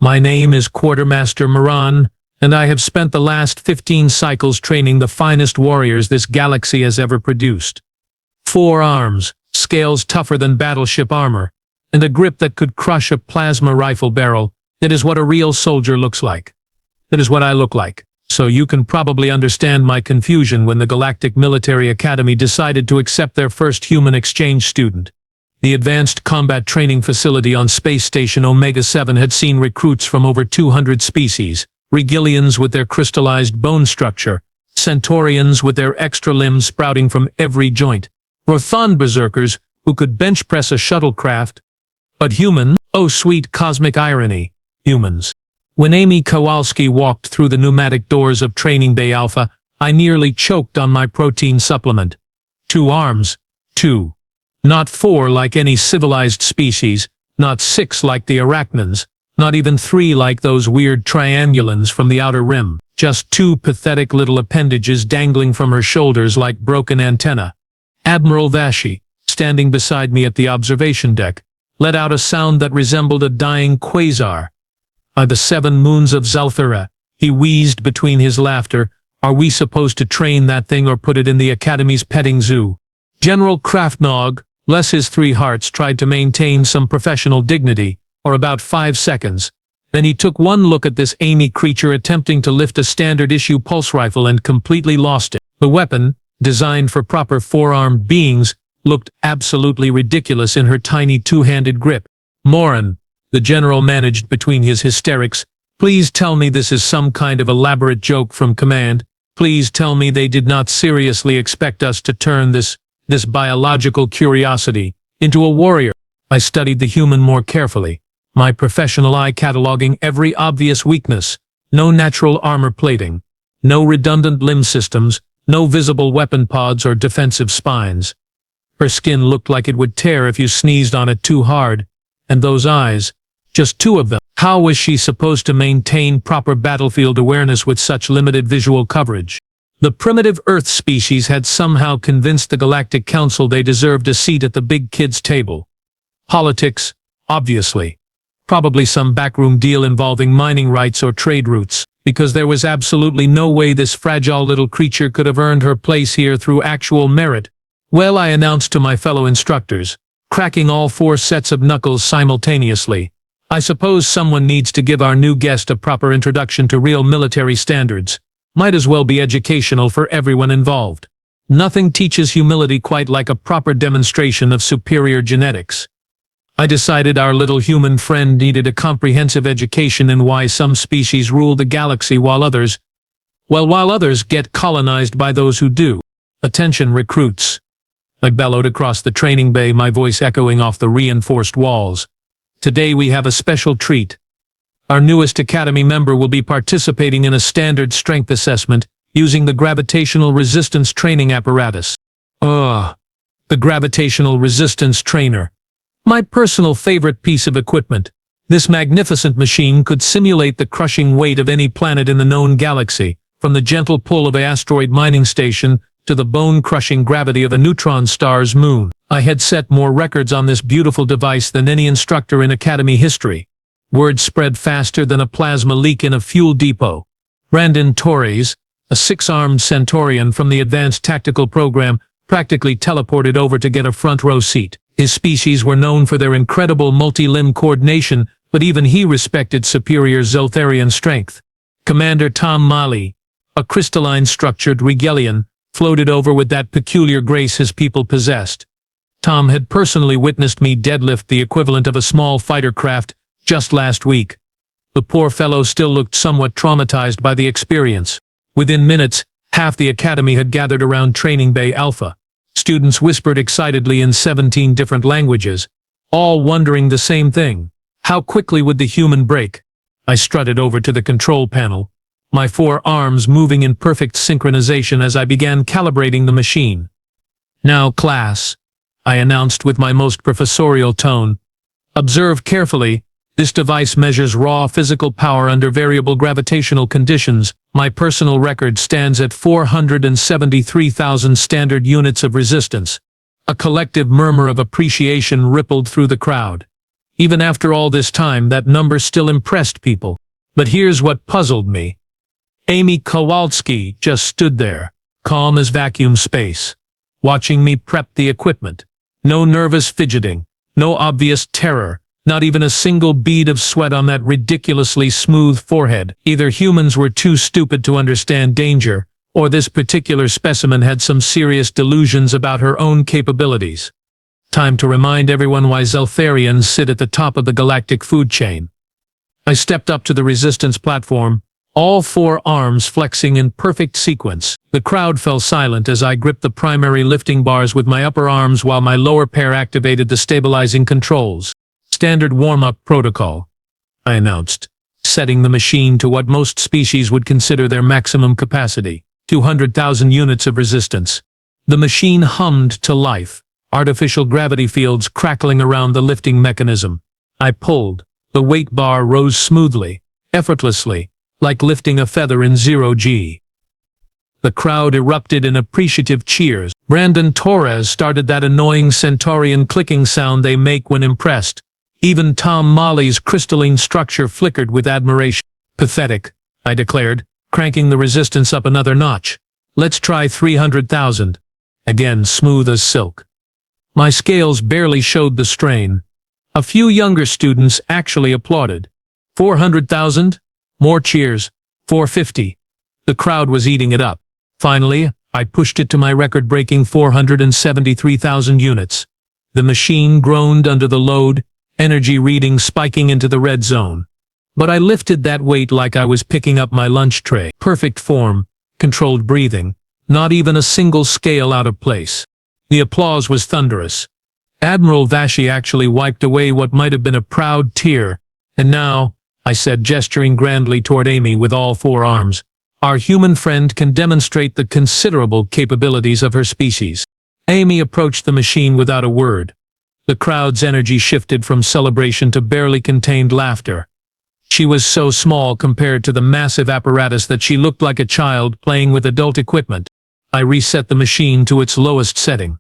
My name is Quartermaster Moran, and I have spent the last 15 cycles training the finest warriors this galaxy has ever produced. 4 arms, scales tougher than battleship armor, and a grip that could crush a plasma rifle barrel. That is what a real soldier looks like. That is what I look like. So you can probably understand my confusion when the Galactic Military Academy decided to accept their first human exchange student. The Advanced Combat Training Facility on Space Station Omega-7 had seen recruits from over 200 species, Regillians with their crystallized bone structure, Centaurians with their extra limbs sprouting from every joint, Rothan berserkers who could bench press a shuttlecraft. But human, oh sweet cosmic irony, humans. When Amy Kowalski walked through the pneumatic doors of Training Bay Alpha, I nearly choked on my protein supplement. 2 arms. 2. Not 4 like any civilized species, not 6 like the Arachnans, not even 3 like those weird triangulans from the Outer Rim. Just 2 pathetic little appendages dangling from her shoulders like broken antennae. Admiral Vashi, standing beside me at the observation deck, let out a sound that resembled a dying quasar. By the 7 moons of Zalthara, he wheezed between his laughter, are we supposed to train that thing or put it in the Academy's petting zoo? General Kraftnog, bless his 3 hearts, tried to maintain some professional dignity, or about 5 seconds. Then he took one look at this Amy creature attempting to lift a standard-issue pulse rifle and completely lost it. The weapon, designed for proper 4-armed beings, looked absolutely ridiculous in her tiny 2-handed grip. Moran, the general managed between his hysterics, please tell me this is some kind of elaborate joke from command. Please tell me they did not seriously expect us to turn this biological curiosity into a warrior. I studied the human more carefully, my professional eye cataloging every obvious weakness. No natural armor plating, no redundant limb systems, no visible weapon pods or defensive spines. Her skin looked like it would tear if you sneezed on it too hard. And those eyes, just 2 of them. How was she supposed to maintain proper battlefield awareness with such limited visual coverage? The primitive Earth species had somehow convinced the Galactic Council they deserved a seat at the big kids' table. Politics, obviously. Probably some backroom deal involving mining rights or trade routes, because there was absolutely no way this fragile little creature could have earned her place here through actual merit. Well, I announced to my fellow instructors, cracking all 4 sets of knuckles simultaneously. I suppose someone needs to give our new guest a proper introduction to real military standards. Might as well be educational for everyone involved. Nothing teaches humility quite like a proper demonstration of superior genetics. I decided our little human friend needed a comprehensive education in why some species rule the galaxy while others get colonized by those who do. Attention recruits. I bellowed across the training bay, my voice echoing off the reinforced walls. Today we have a special treat. Our newest Academy member will be participating in a standard strength assessment using the gravitational resistance training apparatus. The gravitational resistance trainer. My personal favorite piece of equipment. This magnificent machine could simulate the crushing weight of any planet in the known galaxy, from the gentle pull of an asteroid mining station to the bone-crushing gravity of a neutron star's moon. I had set more records on this beautiful device than any instructor in Academy history. Word spread faster than a plasma leak in a fuel depot. Brandon Torres, a 6-armed Centaurian from the Advanced Tactical Program, practically teleported over to get a front-row seat. His species were known for their incredible multi-limb coordination, but even he respected superior Zoltharian strength. Commander Tom Mali, a crystalline-structured Regillian, floated over with that peculiar grace his people possessed. Tom had personally witnessed me deadlift the equivalent of a small fighter craft just last week. The poor fellow still looked somewhat traumatized by the experience. Within minutes, half the Academy had gathered around Training Bay Alpha. Students whispered excitedly in 17 different languages, all wondering the same thing. How quickly would the human break? I strutted over to the control panel, my 4 arms moving in perfect synchronization as I began calibrating the machine. Now, class, I announced with my most professorial tone. Observe carefully. This device measures raw physical power under variable gravitational conditions. My personal record stands at 473,000 standard units of resistance. A collective murmur of appreciation rippled through the crowd. Even after all this time, that number still impressed people. But here's what puzzled me. Amy Kowalski just stood there, calm as vacuum space, watching me prep the equipment. No nervous fidgeting, no obvious terror, not even a single bead of sweat on that ridiculously smooth forehead. Either humans were too stupid to understand danger, or this particular specimen had some serious delusions about her own capabilities. Time to remind everyone why Zeltharians sit at the top of the galactic food chain. I stepped up to the resistance platform, all 4 arms flexing in perfect sequence. The crowd fell silent as I gripped the primary lifting bars with my upper arms while my lower pair activated the stabilizing controls. Standard warm-up protocol, I announced, setting the machine to what most species would consider their maximum capacity, 200,000 units of resistance. The machine hummed to life, artificial gravity fields crackling around the lifting mechanism. I pulled. The weight bar rose smoothly, effortlessly, like lifting a feather in 0G. The crowd erupted in appreciative cheers. Brandon Torres started that annoying Centaurian clicking sound they make when impressed. Even Tom Molly's crystalline structure flickered with admiration. Pathetic, I declared, cranking the resistance up another notch. Let's try 300,000. Again, smooth as silk. My scales barely showed the strain. A few younger students actually applauded. 400,000? More cheers. 450. The crowd was eating it up. Finally, I pushed it to my record-breaking 473,000 units. The machine groaned under the load, energy reading spiking into the red zone. But I lifted that weight like I was picking up my lunch tray. Perfect form, controlled breathing, not even a single scale out of place. The applause was thunderous. Admiral Vashi actually wiped away what might have been a proud tear. And now, I said, gesturing grandly toward Amy with all 4 arms, our human friend can demonstrate the considerable capabilities of her species. Amy approached the machine without a word. The crowd's energy shifted from celebration to barely contained laughter. She was so small compared to the massive apparatus that she looked like a child playing with adult equipment. I reset the machine to its lowest setting.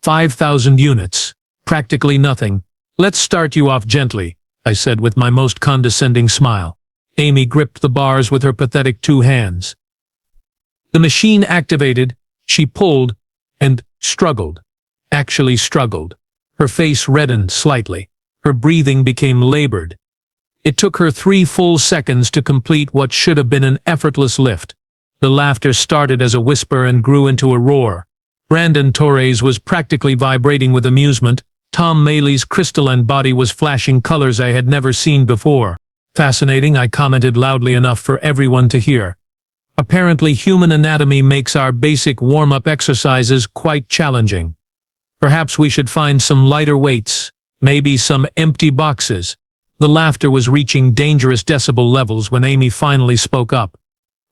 5,000 units. Practically nothing. Let's start you off gently, I said with my most condescending smile. Amy gripped the bars with her pathetic 2 hands. The machine activated, she pulled, and struggled. Actually struggled. Her face reddened slightly. Her breathing became labored. It took her 3 full seconds to complete what should have been an effortless lift. The laughter started as a whisper and grew into a roar. Brandon Torres was practically vibrating with amusement. Tom Maley's crystalline body was flashing colors I had never seen before. Fascinating, I commented loudly enough for everyone to hear. Apparently, human anatomy makes our basic warm-up exercises quite challenging. Perhaps we should find some lighter weights, maybe some empty boxes. The laughter was reaching dangerous decibel levels when Amy finally spoke up.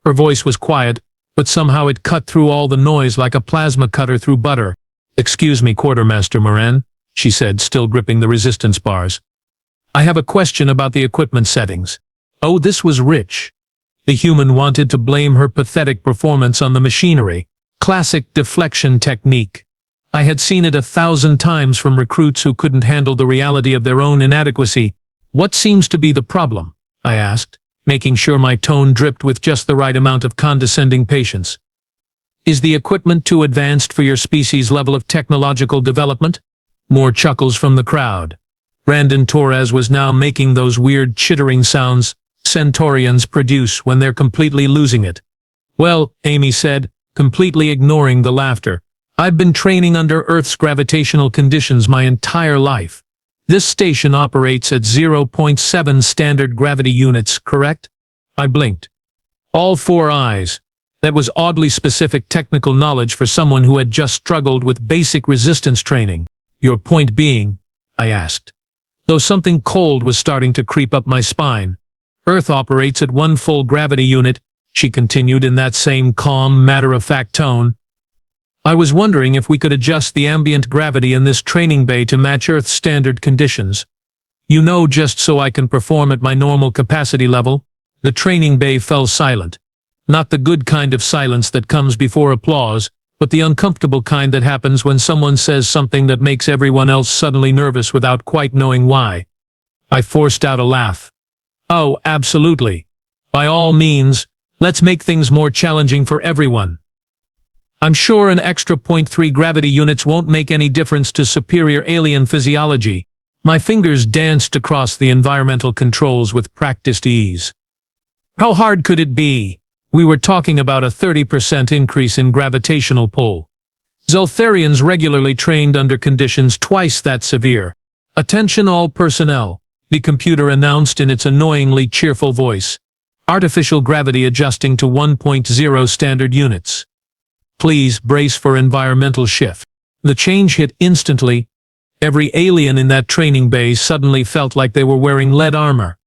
Her voice was quiet, but somehow it cut through all the noise like a plasma cutter through butter. Excuse me, Quartermaster Moran, she said, still gripping the resistance bars. I have a question about the equipment settings. Oh, this was rich. The human wanted to blame her pathetic performance on the machinery. Classic deflection technique. I had seen it 1,000 times from recruits who couldn't handle the reality of their own inadequacy. What seems to be the problem? I asked, making sure my tone dripped with just the right amount of condescending patience. Is the equipment too advanced for your species' level of technological development? More chuckles from the crowd. Brandon Torres was now making those weird chittering sounds Centaurians produce when they're completely losing it. Well, Amy said, completely ignoring the laughter, I've been training under Earth's gravitational conditions my entire life. This station operates at 0.7 standard gravity units, correct? I blinked. All 4 eyes. That was oddly specific technical knowledge for someone who had just struggled with basic resistance training. Your point being? I asked. Though something cold was starting to creep up my spine. Earth operates at 1 full gravity unit, she continued in that same calm, matter-of-fact tone. I was wondering if we could adjust the ambient gravity in this training bay to match Earth's standard conditions. You know, just so I can perform at my normal capacity level. The training bay fell silent. Not the good kind of silence that comes before applause, but the uncomfortable kind that happens when someone says something that makes everyone else suddenly nervous without quite knowing why. I forced out a laugh. Oh, absolutely. By all means, let's make things more challenging for everyone. I'm sure an extra 0.3 gravity units won't make any difference to superior alien physiology. My fingers danced across the environmental controls with practiced ease. How hard could it be? We were talking about a 30% increase in gravitational pull. Zeltharians regularly trained under conditions twice that severe. Attention all personnel, the computer announced in its annoyingly cheerful voice. Artificial gravity adjusting to 1.0 standard units. Please brace for environmental shift. The change hit instantly. Every alien in that training bay suddenly felt like they were wearing lead armor.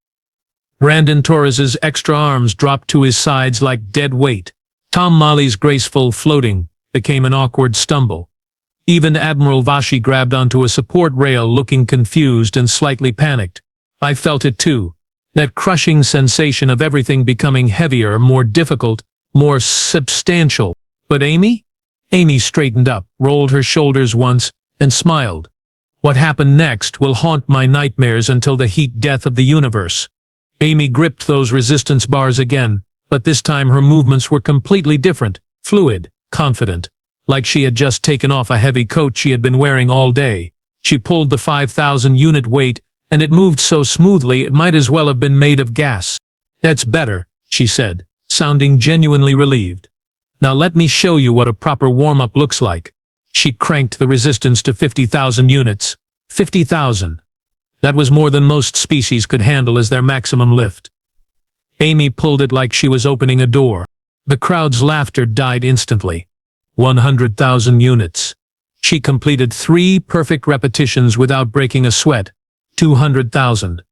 Brandon Torres's extra arms dropped to his sides like dead weight. Tom Mali's graceful floating became an awkward stumble. Even Admiral Vashi grabbed onto a support rail looking confused and slightly panicked. I felt it too. That crushing sensation of everything becoming heavier, more difficult, more substantial. But Amy? Amy straightened up, rolled her shoulders once, and smiled. What happened next will haunt my nightmares until the heat death of the universe. Amy gripped those resistance bars again, but this time her movements were completely different, fluid, confident, like she had just taken off a heavy coat she had been wearing all day. She pulled the 5,000 unit weight, and it moved so smoothly it might as well have been made of gas. That's better, she said, sounding genuinely relieved. Now let me show you what a proper warm-up looks like. She cranked the resistance to 50,000 units. 50,000. That was more than most species could handle as their maximum lift. Amy pulled it like she was opening a door. The crowd's laughter died instantly. 100,000 units. She completed 3 perfect repetitions without breaking a sweat. 200,000.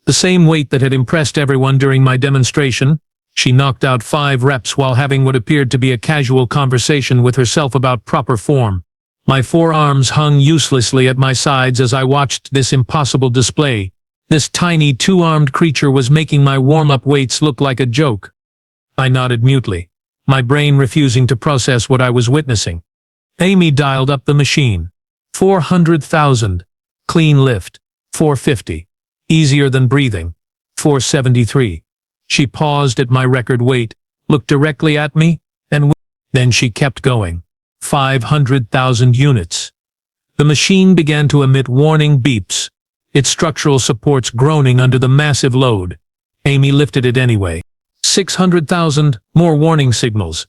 The same weight that had impressed everyone during my demonstration. She knocked out 5 reps while having what appeared to be a casual conversation with herself about proper form. My forearms hung uselessly at my sides as I watched this impossible display. This tiny 2-armed creature was making my warm-up weights look like a joke. I nodded mutely, my brain refusing to process what I was witnessing. Amy dialed up the machine. 400,000. Clean lift. 450. Easier than breathing. 473. She paused at my record weight, looked directly at me, and then she kept going. 500,000 units. The machine began to emit warning beeps, its structural supports groaning under the massive load. Amy lifted it anyway. 600,000, more warning signals.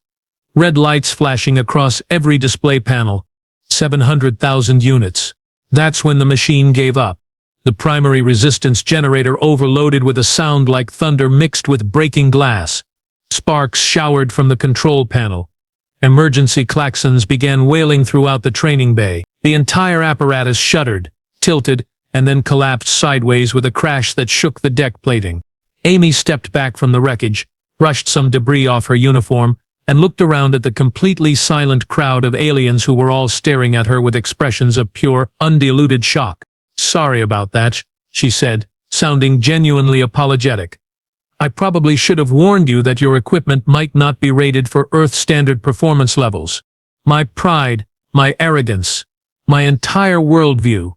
Red lights flashing across every display panel. 700,000 units. That's when the machine gave up. The primary resistance generator overloaded with a sound like thunder mixed with breaking glass. Sparks showered from the control panel. Emergency klaxons began wailing throughout the training bay. The entire apparatus shuddered, tilted, and then collapsed sideways with a crash that shook the deck plating. Amy stepped back from the wreckage, brushed some debris off her uniform, and looked around at the completely silent crowd of aliens who were all staring at her with expressions of pure, undiluted shock. "Sorry about that," she said, sounding genuinely apologetic. "I probably should have warned you that your equipment might not be rated for Earth-standard performance levels. My pride, my arrogance, my entire worldview.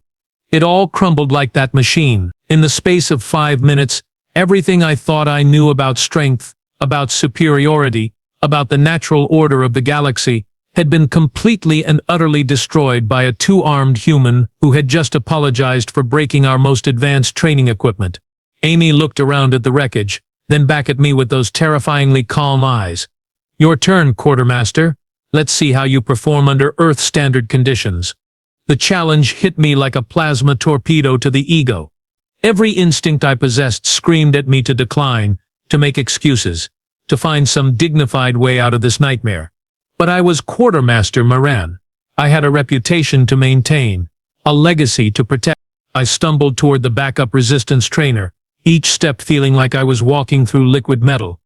It all crumbled like that machine. In the space of 5 minutes, everything I thought I knew about strength, about superiority, about the natural order of the galaxy, had been completely and utterly destroyed by a 2-armed human who had just apologized for breaking our most advanced training equipment." Amy looked around at the wreckage, then back at me with those terrifyingly calm eyes. "Your turn, Quartermaster. Let's see how you perform under Earth-standard conditions." The challenge hit me like a plasma torpedo to the ego. Every instinct I possessed screamed at me to decline, to make excuses, to find some dignified way out of this nightmare. But I was Quartermaster Moran. I had a reputation to maintain, a legacy to protect. I stumbled toward the backup resistance trainer, each step feeling like I was walking through liquid metal.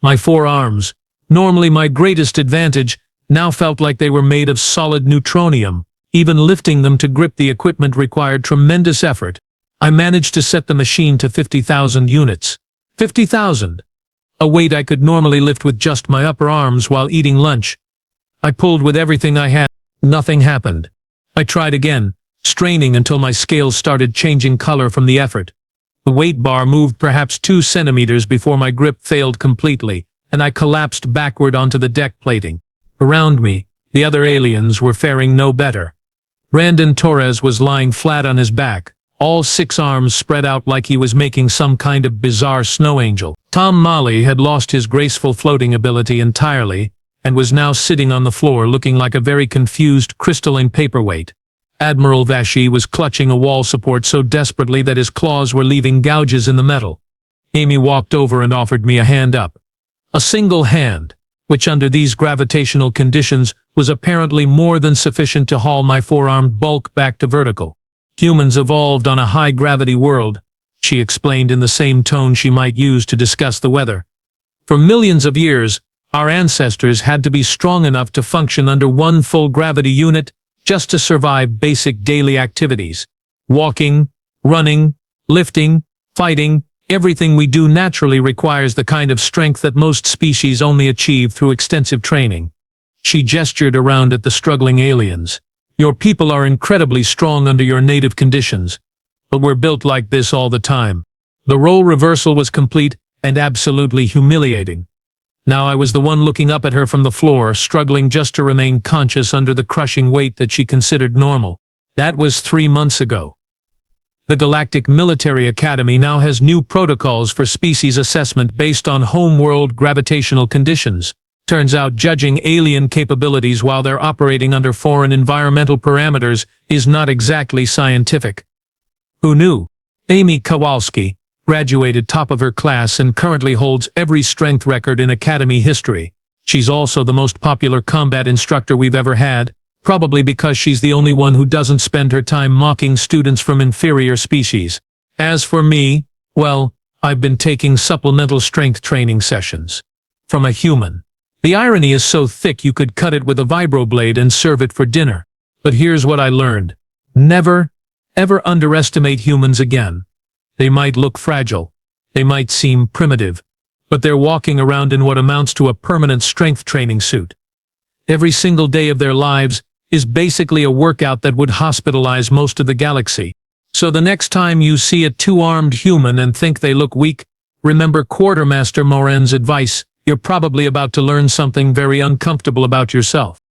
My forearms, normally my greatest advantage, now felt like they were made of solid neutronium. Even lifting them to grip the equipment required tremendous effort. I managed to set the machine to 50,000 units. 50,000! A weight I could normally lift with just my upper arms while eating lunch. I pulled with everything I had. Nothing happened. I tried again, straining until my scales started changing color from the effort. The weight bar moved perhaps 2 centimeters before my grip failed completely, and I collapsed backward onto the deck plating. Around me, the other aliens were faring no better. Brandon Torres was lying flat on his back, all 6 arms spread out like he was making some kind of bizarre snow angel. Tom Mali had lost his graceful floating ability entirely, and was now sitting on the floor looking like a very confused crystalline paperweight. Admiral Vashi was clutching a wall support so desperately that his claws were leaving gouges in the metal. Amy walked over and offered me a hand up. A single hand, which under these gravitational conditions was apparently more than sufficient to haul my four-armed bulk back to vertical. Humans evolved on a high-gravity world, she explained in the same tone she might use to discuss the weather. For millions of years, our ancestors had to be strong enough to function under one full gravity unit just to survive basic daily activities. Walking, running, lifting, fighting, everything we do naturally requires the kind of strength that most species only achieve through extensive training. She gestured around at the struggling aliens. Your people are incredibly strong under your native conditions, but we're built like this all the time. The role reversal was complete and absolutely humiliating. Now I was the one looking up at her from the floor, struggling just to remain conscious under the crushing weight that she considered normal. That was 3 months ago. The Galactic Military Academy now has new protocols for species assessment based on home-world gravitational conditions. Turns out judging alien capabilities while they're operating under foreign environmental parameters is not exactly scientific. Who knew? Amy Kowalski graduated top of her class and currently holds every strength record in Academy history. She's also the most popular combat instructor we've ever had, probably because she's the only one who doesn't spend her time mocking students from inferior species. As for me, well, I've been taking supplemental strength training sessions. From a human. The irony is so thick you could cut it with a vibroblade and serve it for dinner. But here's what I learned. Never, ever underestimate humans again. They might look fragile. They might seem primitive. But they're walking around in what amounts to a permanent strength training suit. Every single day of their lives is basically a workout that would hospitalize most of the galaxy. So the next time you see a 2-armed human and think they look weak, remember Quartermaster Moran's advice. You're probably about to learn something very uncomfortable about yourself.